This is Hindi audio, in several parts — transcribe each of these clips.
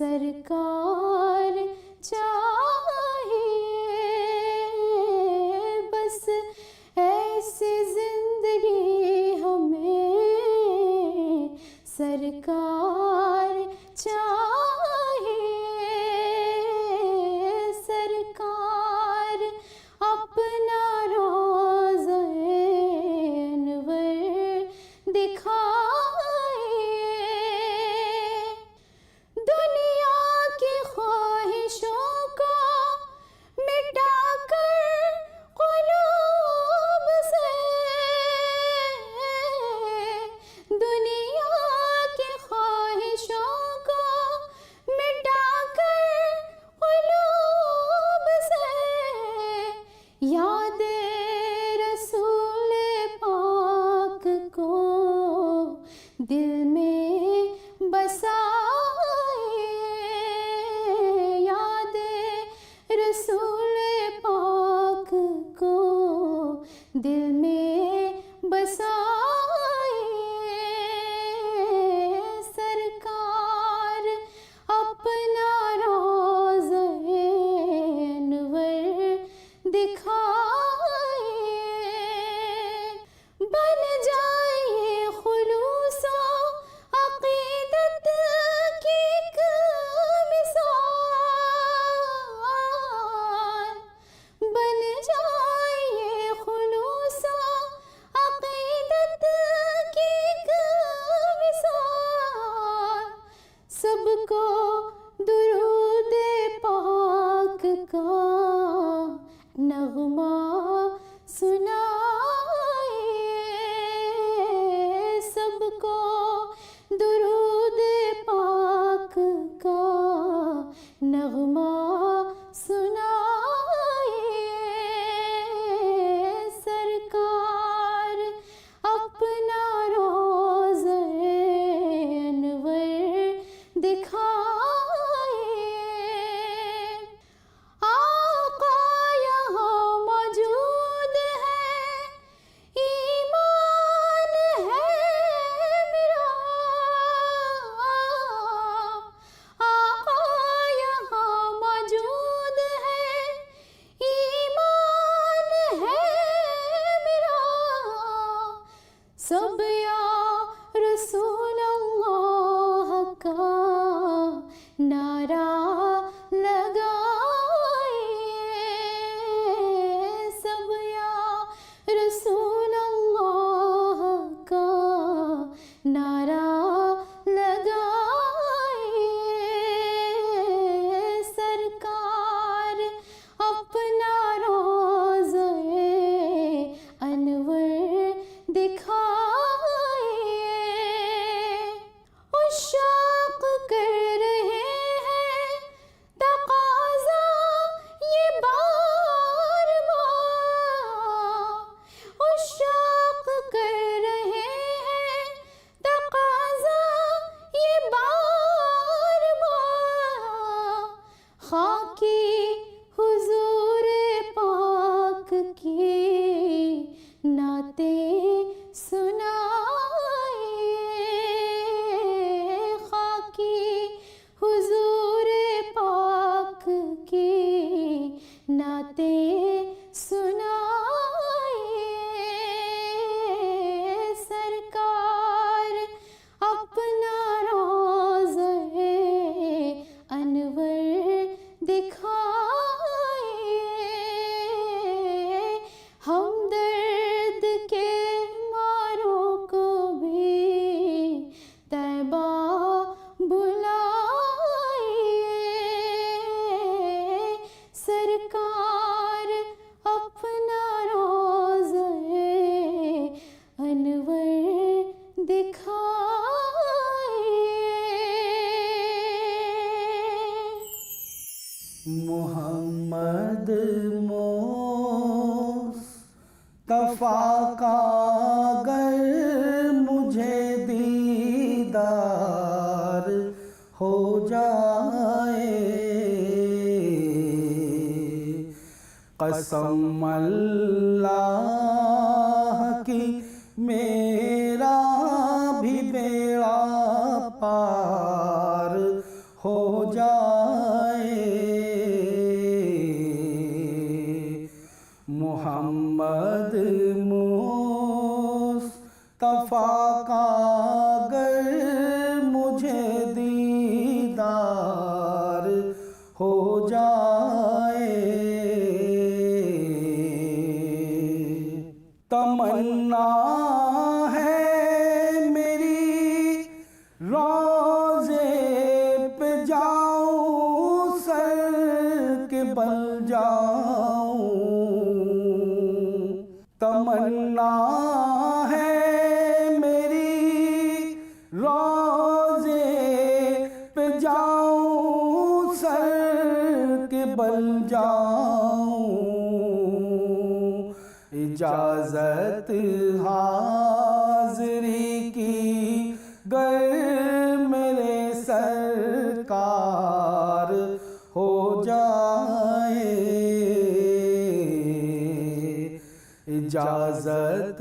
सरकार चाहिए, बस ऐसी जिंदगी हमें सरकार चाहिए। सरकार अपना रोज़े अनवर दिखाए, दुनिया की ख्वाहिशों को मिटाकर क़ुलूब से, दुनिया की ख्वाहिशों को मिटाकर क़ुलूब से, याद रसूल पाक को दिल में बसाए, याद रसूल पाक को दिल में बसाए। सरकार अपना रोज़े अनवर दिखाए, बन जाए खुलूसो अक़ीदत की एक मिसाल, बन जाए खुलूसो अक़ीदत की एक मिसाल, सबको दुरूद पाक का नग़मा सुनाए, सबको दुरूद पाक का नग़मा सुनाए। सरकार अपना रोज़े अनवर दिखाए, आका यहाँ मौजूद है, ईमान है मेरा, आका यहाँ मौजूद है, ईमान है मेरा, सब या रसूल अल्लाह का नारा लगाए, सब या रसूल अल्लाह का नारा लगाए। सरकार अपना रोज़े अनवर दिखाए, उशाक़ कर रहे हैं तक़ाज़ा ये बार बार, उशाक़ कर रहे हैं तक़ाज़ा ये बार बार, खाकी हुज़ूर पाक की नाते सुनाए, खाकी हुज़ूर पाक की नाते सुनाए। सरकार अपना रोज़े अनवर दिखाए, हमदर्द के मारों को भी तैबा बुलाए। सरकार अपना रोज़े अनवर दिखाए। मोहम्मद मुस्तफ़ा का अगर मुझे दीदार हो जाए, कसम अल्लाह की मेरा भी बेड़ा पार हो जाए। तमन्ना है मेरी रोज़े पे जाऊं, सर के बल जाऊं। तमन्ना है मेरी रोज़े पे जाऊं, सर के बल जाऊं। इजाज़त हाज़री की गर मेरे सरकार हो जाए। इजाज़त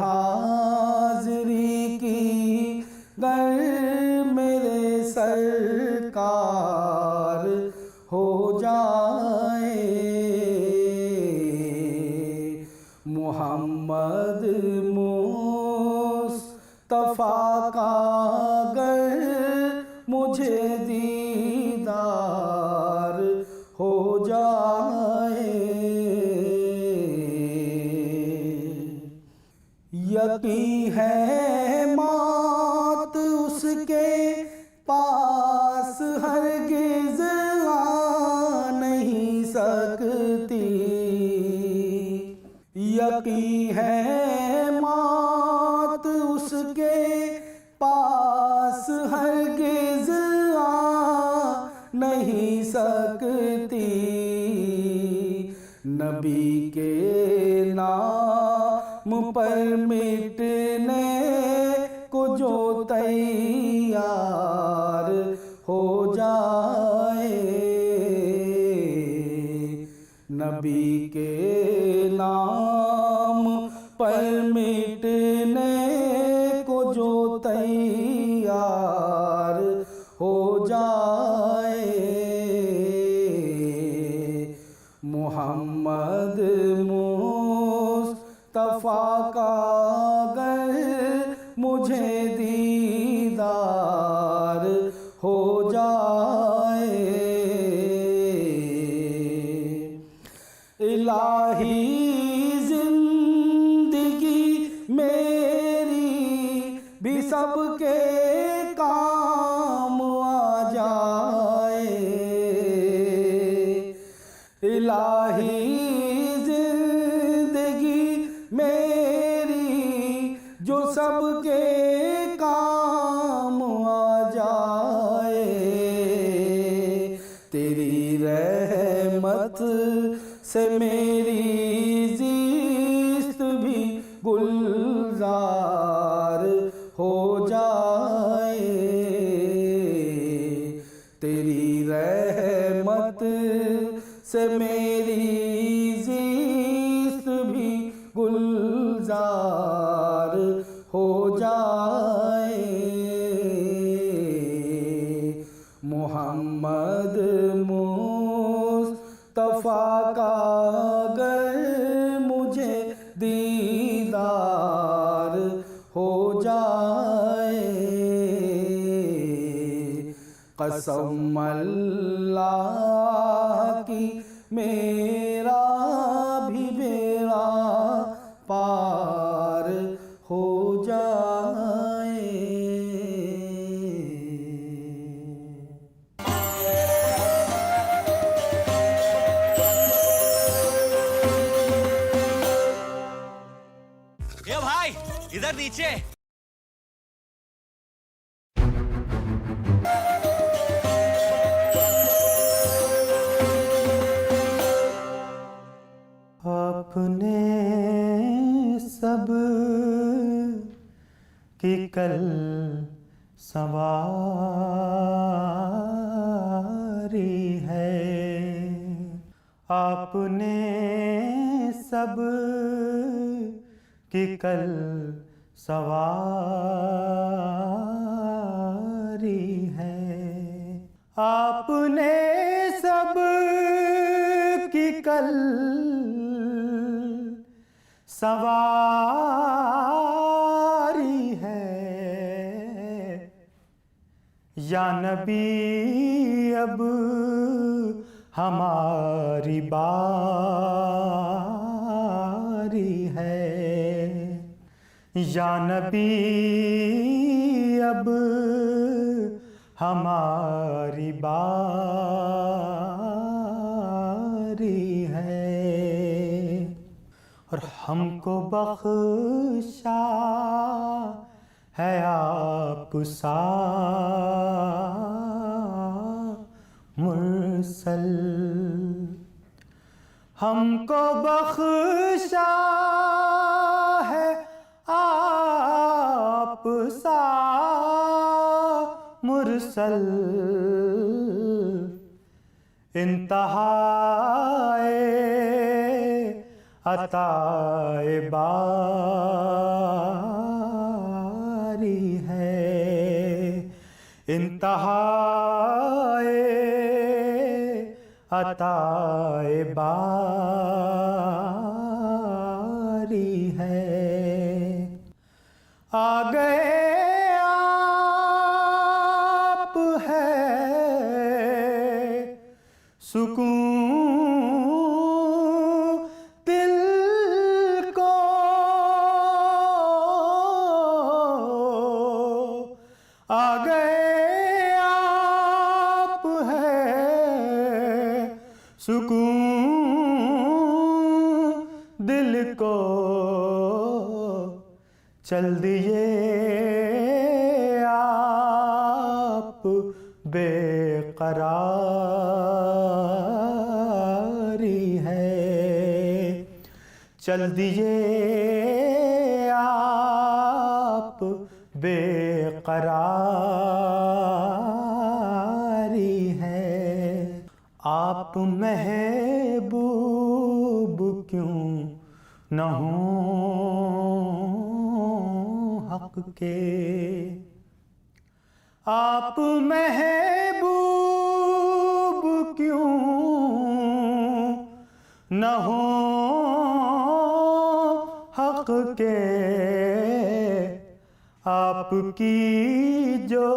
हाज़री की गर मेरे सरकार हो जाए। मोहम्मद मुस्तफ़ा का गर मुझे दीदार हो जाए। यकीन है मौत उसके पास हरगिज़ आ नहीं सकती। यकीन है मौत उसके पास हरगिज़ आ नहीं सकती। नबी के नाम पर मिटने को जो तैयार हो जाए। नबी के नाम पर मिटने को जो तैयार हो जाए। मोहम्मद मुस्तफ़ा का गर मुझे दीदार हो जाए। इलाही जिंदगी मेरी भी सबके काम आ जाए। इलाही जिंदगी मेरी जो सबके काम आ जाए। तेरी रहमत से मेरी ज़िस्त भी गुलजार हो जाए। तेरी रहमत से मेरी ज़िस्त भी गुलजार हो जाए। मोहम्मद मुस्तफ़ा का गर मुझे दीदार हो जाए। कसम अल्लाह की मेरा भी बेड़ा पार हो जाए। ये भाई इधर नीचे। अपने सब की कल सवारी है। आपने सब की कल सवारी है। आपने सब की कल सवारी है। या नबी अब हमारी बारी है। या नबी अब हमारी बारी है। और हमको बख्शा है आप सा मुरसल। हमको बख्शा है आप सा मुरसल। इंतहाए अताए बारी है। इंतहाए अताए बारी है। आ गए आप है सुकून दिल को। आ गए आप है सुकून दिल को। चल दिए आप बेकरारी है। चल दिए आप बेकरारी है। आप महबूब क्यों न हो हक के। आप महबूब क्यों न हो हक के। आपकी जो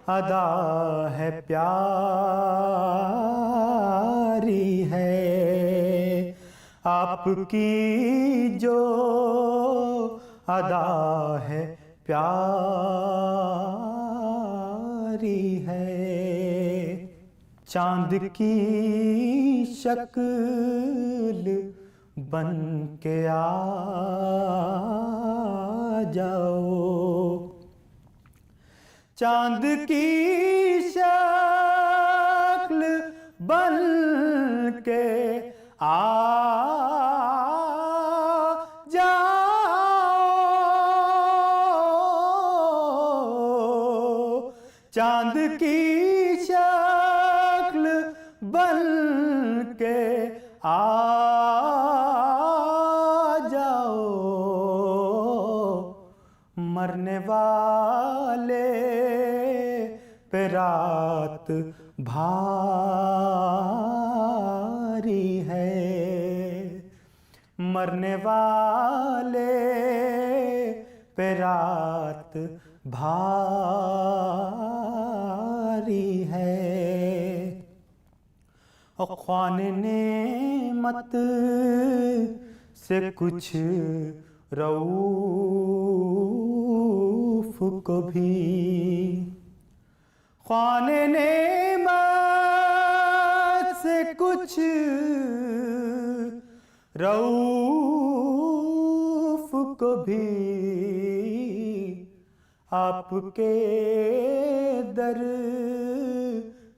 अदा है प्यारी है। आपकी जो अदा है प्यारी है। चांद की शक्ल बन के आ जाओ। चांद की शक्ल बन के आ चांद की शक्ल बन के आ जाओ। मरने वाले पे रात भारी है। मरने वाले पे रात भारी है। और ख्वान नेमत से कुछ रऊफ को भी। ख्वान नेमत से कुछ रऊफ को भी। आपके दर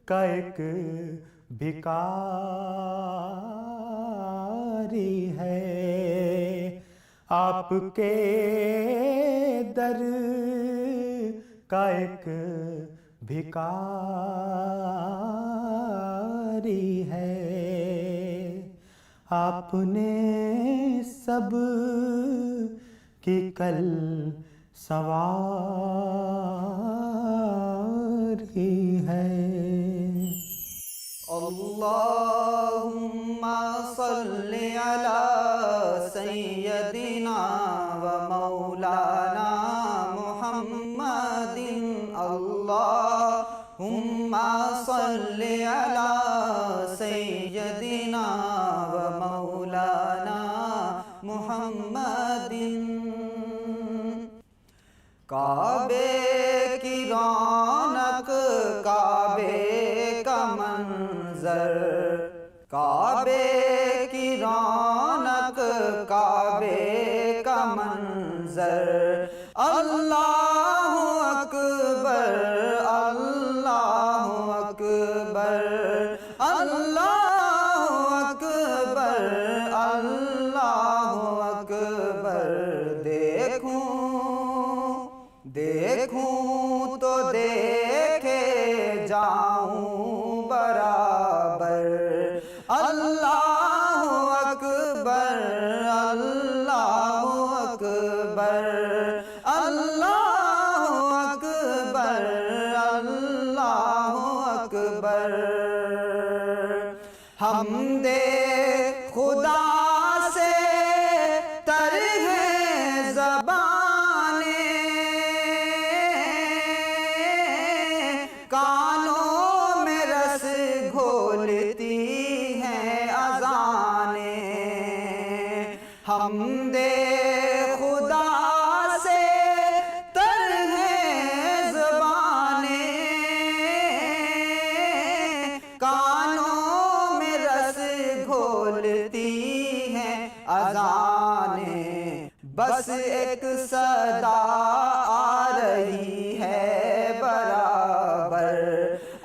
का एक भिखारी है। आपके दर का एक भिखारी है। आपने सब की कल सवारी है। अल्लाहुम्मा सल्लि अला सय्यदिना व मौलाना मुहम्मदिन। अल्लाहुम्मा सल्लि अला काबे की रौनक, काबे का मंजर, काबे की रौनक, काबे का मंजर। अल्लाहु अकबर, अल्लाहु अकबर, अल्लाहु अकबर, अल्लाहु अकबर। देखूं तो देखे जाऊं बराबर। अल्लाहु अकबर, अल्लाहु अकबर, अल्लाहु अकबर, अल्लाहु अकबर। हमदे खुदा से तर है ज़बाने, कानों में रस घोलती हैं अज़ाने। हमदे खुदा से तर है ज़बाने, कानों में रस घोलती हैं अज़ाने। बस एक सदा आ रही है बराबर।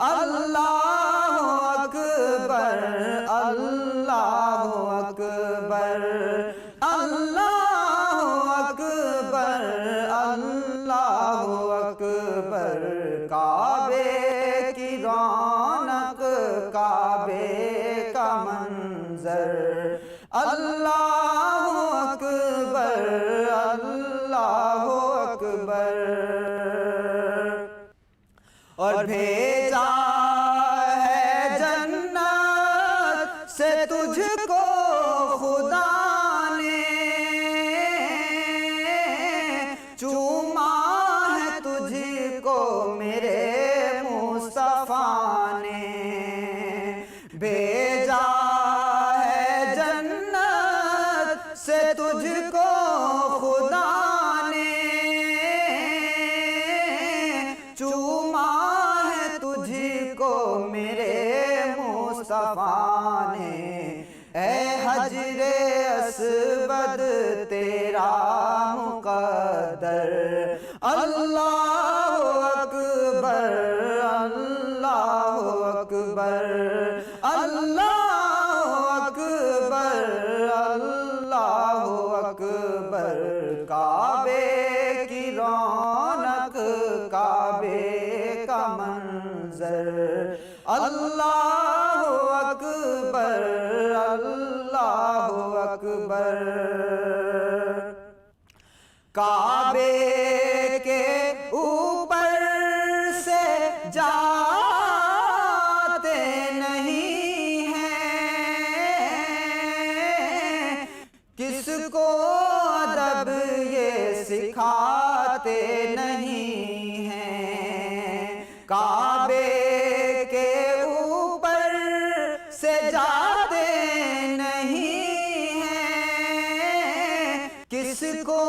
अल्लाहु अकबर, अल्लाहु अकबर, अल्लाहु अकबर, अल्लाहु अकबर। काबे की रौनक, काबे का मंजर। अल्लाहु अकबर, अल्लाहु अकबर। और भेजा है जन्नत से तुझको खुदा ने, चूमा है तुझको मेरे मुस्तफा ने। भेजा है जन्नत से तुझको खुदा ने, चूमा है तुझको मेरे मुस्तफा ने। ऐ हजरे अस्वद तेरा मुक़द्दर। अल्लाहु अकबर, अल्लाहु अकबर, अल्लाहु अकबर, अल्लाहु अकबर। काबे की रौनक, काबे का मंजर। अल्लाहु अकबर, अल्लाहु अकबर। काबे के ऊपर से जाते नहीं हैं, किसको अदब ये सिखाते नहीं हैं। काबे के ऊपर से जाते नहीं हैं, किसको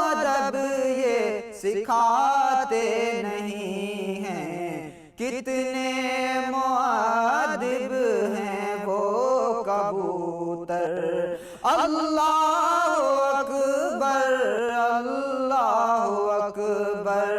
अदब ये सिखाते नहीं हैं। कितने मुअद्दिब हैं वो कबूतर। अल्लाहु अकबर, अल्लाहु अकबर,